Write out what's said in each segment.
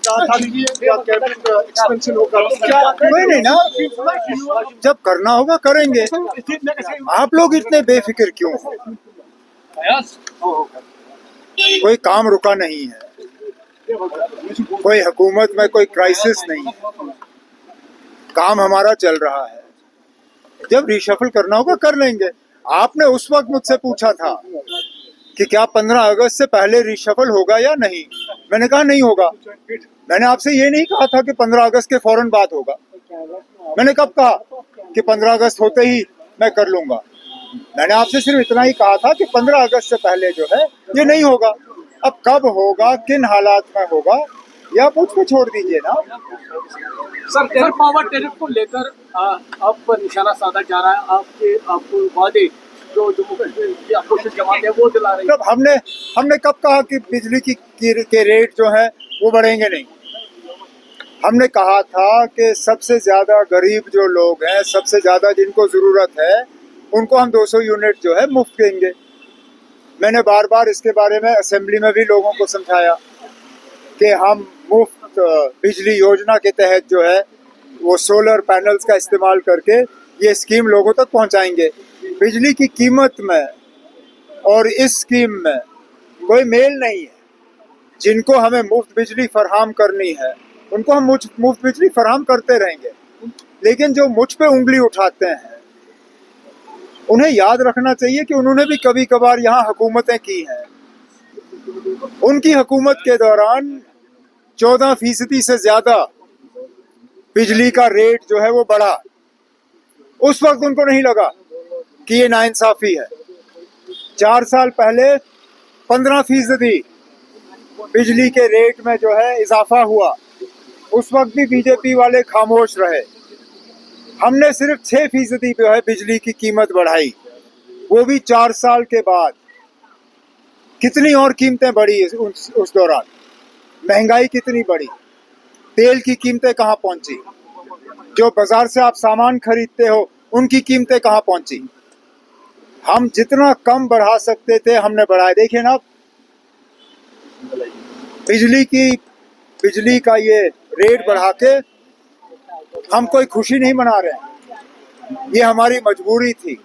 कहा था कि एक्सपेंसिव होगा, नहीं ना, जब करना होगा करेंगे। आप लोग इतने बेफिक्र क्यों हो? कोई काम रुका नहीं है, कोई हुकूमत में कोई क्राइसिस नहीं है, काम हमारा चल रहा है। जब रिशफल करना होगा कर लेंगे। आपने उस वक्त मुझसे पूछा था कि क्या 15 अगस्त से पहले रिशफल होगा या नहीं। मैंने कहा नहीं होगा। मैंने आपसे ये नहीं कहा था कि 15 अगस्त के फौरन बाद होगा। मैंने कब कहा कि 15 अगस्त होते ही मैं कर लूंगा? मैंने आपसे सिर्फ इतना ही कहा था कि 15 अगस्त से पहले जो है ये नहीं होगा। अब कब होगा, किन हालात में होगा, या मुझ पे छोड़ दीजिए ना। सर पावर टेरिफ को लेकर आप पर निशाना साधा जा रहा है। आपको वादे जो जम्मू कश्मीर की अपोजिशन जमात है वो दिला रही है। तब हमने कब कहा कि बिजली के रेट जो है वो बढ़ेंगे? नहीं। हमने कहा था कि सबसे ज्यादा गरीब जो लोग हैं, सबसे ज्यादा जिनको जरूरत है, उनको हम 200 यूनिट जो है मुफ्त देंगे। मैंने बार बार इसके बारे में असेंबली में भी लोगों को समझाया कि हम मुफ्त बिजली योजना के तहत जो है वो सोलर पैनल्स का इस्तेमाल करके ये स्कीम लोगों तक पहुंचाएंगे। बिजली की कीमत में और इस स्कीम में कोई मेल नहीं है। जिनको हमें मुफ्त बिजली फराहम करनी है उनको हम मुफ्त बिजली फराहम करते रहेंगे, लेकिन जो मुझ पे उंगली उठाते हैं उन्हें याद रखना चाहिए कि उन्होंने भी कभी कभार यहाँ हुकूमतें की हैं। उनकी हुकूमत के दौरान 14% से ज्यादा बिजली का रेट जो है वो बढ़ा। उस वक्त उनको नहीं लगा कि ये नाइंसाफी है। 4 साल पहले 15% बिजली के रेट में जो है इजाफा हुआ। उस वक्त भी बीजेपी वाले खामोश रहे। हमने सिर्फ 6% जो है बिजली की कीमत बढ़ाई, वो भी 4 साल के बाद। कितनी और कीमतें बढ़ी उस दौरान? महंगाई कितनी बढ़ी? तेल की कीमतें कहाँ पहुंची? जो बाजार से आप सामान खरीदते हो उनकी कीमतें कहाँ पहुंची? हम जितना कम बढ़ा सकते थे हमने बढ़ाया। देखिए ना, बिजली का ये रेट बढ़ा के हम कोई खुशी नहीं मना रहे हैं, ये हमारी मजबूरी थी।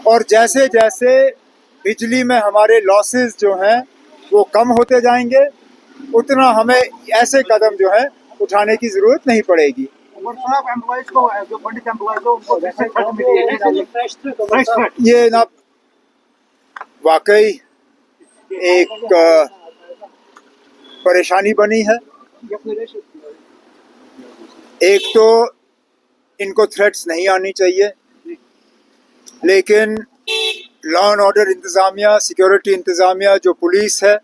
और जैसे जैसे बिजली में हमारे लॉसेस जो हैं वो कम होते जाएंगे, उतना हमें ऐसे कदम जो है उठाने की जरूरत नहीं पड़ेगी। ये ना वाकई एक परेशानी बनी है। एक तो इनको थ्रेट्स नहीं आनी चाहिए, लेकिन लॉ एंड ऑर्डर इंतज़ामिया, सिक्योरिटी इंतज़ामिया, जो पुलिस है,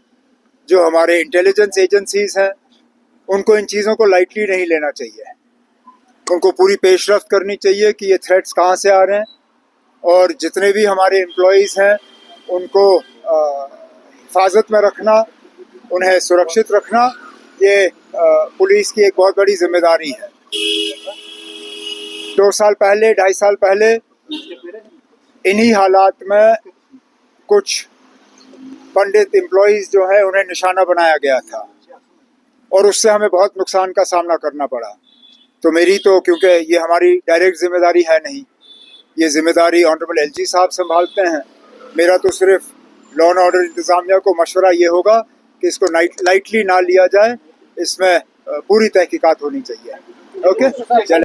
जो हमारे इंटेलिजेंस एजेंसीज हैं, उनको इन चीज़ों को लाइटली नहीं लेना चाहिए। उनको पूरी पेशरफ्त करनी चाहिए कि ये थ्रेट्स कहाँ से आ रहे हैं, और जितने भी हमारे एम्प्लॉयज़ हैं उनको हिफाजत में रखना, उन्हें सुरक्षित रखना, ये पुलिस की एक बहुत बड़ी जिम्मेदारी है। 2 साल पहले, 2.5 साल पहले इन्हीं हालात में कुछ पंडित एम्प्लॉयज़ जो है उन्हें निशाना बनाया गया था, और उससे हमें बहुत नुकसान का सामना करना पड़ा। तो मेरी तो, क्योंकि ये हमारी डायरेक्ट जिम्मेदारी है नहीं, ये जिम्मेदारी ऑनरेबल एलजी साहब संभालते हैं। मेरा तो सिर्फ लॉ एंड ऑर्डर इंतज़ामिया को मशवरा ये होगा कि इसको लाइटली ना लिया जाए, इसमें पूरी तहकीकात होनी चाहिए। ओके, चले।